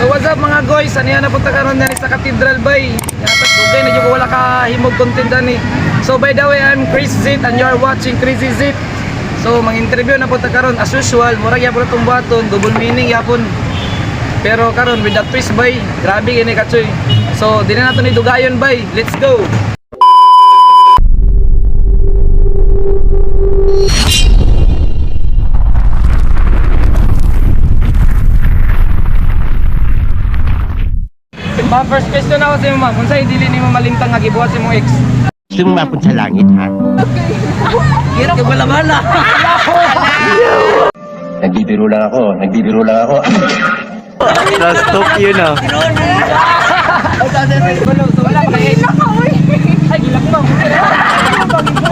So what's up mga guys? Ano yan na punta karon na sa Cathedral Bay. Yatas okay na jud wala ka himog content ani. So by the way, I'm Chris Zit and you are watching Crazy Zit. So mang-interview na punta karon as usual, murag yapon itong baton, double meaning yapon. Pero karon with the twist bay, grabe gini katsoy. So di na nato ni dugayon bay. Let's go. Ma'am, first question ako sa iyo ma'am. Kung sa'yo dili ni mo malintang nga gibuhat sa imong ex? Gusto mo mapun sa langit, ha? Kira ka bala-bala. Nagbibiro lang ako. Last talk yun ah. Wala ka eh. Ay, gilak mo.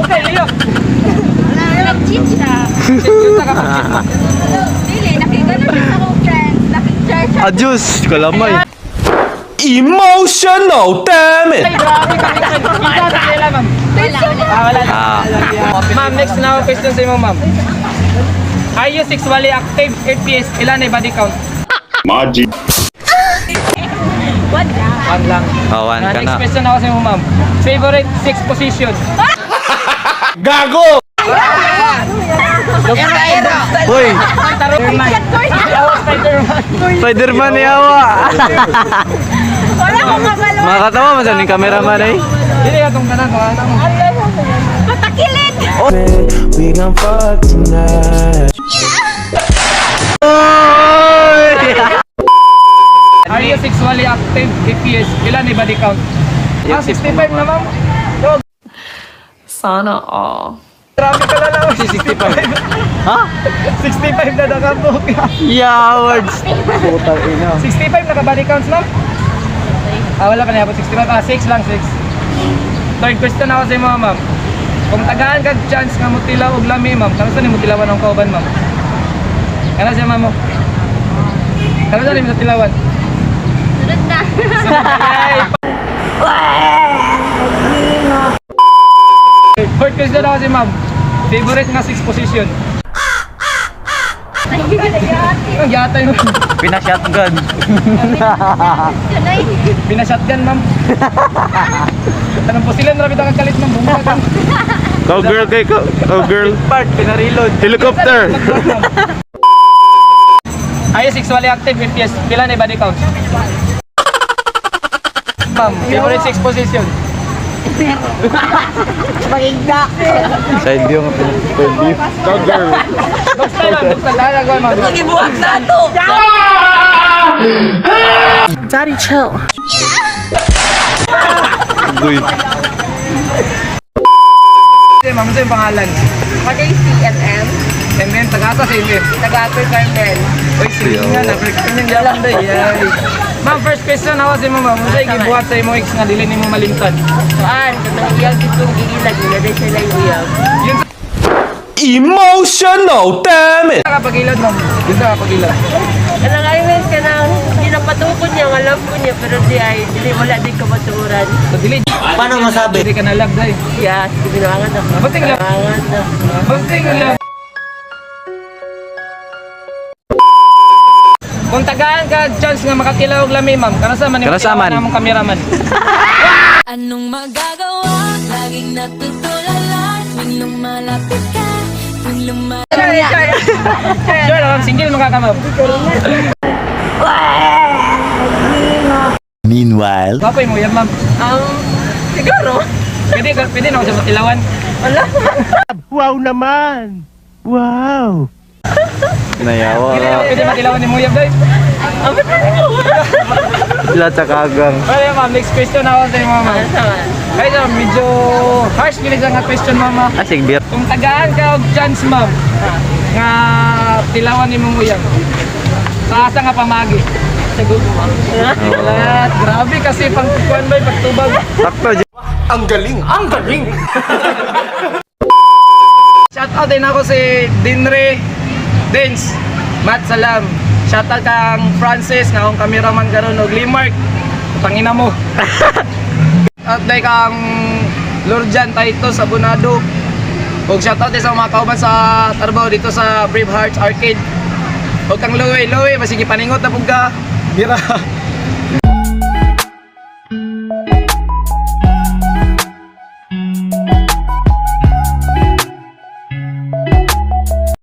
Okay, liyak. Nag-cheat siya. Cute ka pag-cheat mo. Dili, nakita na siya sa kong friends. Nakita siya. Adjus, kalamay. Emotional, damn it! Ay, grabe ka. Kita sa kailan ma'am. Wala na. Ma'am, next na ako question sa iyo ma'am. Are you sexually active? FPS, ilan ay body count? Magic. One lang. One lang. Awan ka Next na. question ako sa iyo ma'am. Favorite sex position? Gago! Hoy, Spider-Man. Spider-Man. Spider-Man ni Awa. Wala akong mabalo. Makakatawa man sa ning cameraman eh. Dili ka itong kanan. Patakilid. We gon' fuck tonight. Are you sexually active? FPS, ilan ay body count? 65 na ma'am. Sana all. Grabe ka na lang. 65. Ha? 65 na nakabuk. Yawards. Putang ina. 65 naka-body counts ma'am? Wala pa na yapon 65. 6 lang, 6. Third question ako sa iyo ma'am. Kung tagaan kag chance nga mutilaw og lami ma'am, kano sa ni mutilawan ang kauban ma'am? Kano siya ma'am mo? Kano sa ni mutilawan? Sunod na. Fourth question ako si ma'am. Favorite nga 6 position? Ang yatay mo. Pina-shotgun. Sunay. Pinashotgun ma'am. Anong posilan rabi ka kalit ma'am. Bumagay. Cowgirl kay cowgirl. Part, pinareload. Helicopter. Ay, sexually active, FPS. Pila na body count? Ma'am, favorite 6 position? Pagigda. Side yung beef. Cowgirl. Dog style ma'am, dog style. Dahil ako ma'am. Ibuhat na to. Daddy, chill. Uy. Ma'am, ano yung pangalan? Magay CNM. And then, taga-asa sa inyo. Taga-Upper Carmel. Uy, sige nga, na-freaking yung jalan day. Ma'am, first question ako sa ma'am. Ano sa'yo gibuhat sa imo ex nga dili ni mo malimtan? Saan? Katang iyag itong iilag. Iladay sila yung iyag. Yun Emotional, damn it! sa kapag-ilad ma'am. Yun sa kapag-ilad. Kanang ayun ka nang ginapatukod niya. Alam ko niya. Pero di ay. Dili wala din kamaturan. So, dili. Paano masabi? Hindi ka nalag day. Yes. Ginawangan na. Basting lang. Ginawangan na. Basting lang. Kung tagaan ka chance nga makakilaw og lami ma'am, kana sa man yung Kana sa man. namong kameraman. Anong magagawa? Laging natutulala tuwing lumalapit ka, tuwing lumalapit. Sure, lang single makakamab. Meanwhile, Kapoy mo yan ma'am. Siguro. Pwede na ako sa matilawan. wow naman! Wow! Nayawa. Pwede matilawan ni Muyab day. Sila tsakagang. Well, ma'am, next question ako sa iyo ma'am. Kaya medyo harsh gini sa nga question mama. Asig beer. Kung tagaan ka og chance ma'am nga tilawan ni Muyab. Sa asa nga pamagi. Siguro ma'am. Wala, grabe kasi pang kuan bay pagtubag. Sakto. Ang galing! Ang galing! Shout out din ako si Dinre Dens Mat Salam. Shout out kang Francis nga akong cameraman karon og Limark. Pangina mo. At day kang Lorjan Taito sa Bunado. Og shout out din sa mga kauban sa trabaho dito sa Brave Hearts Arcade. Og kang Lowe, masige paningot na pug ka. Bira.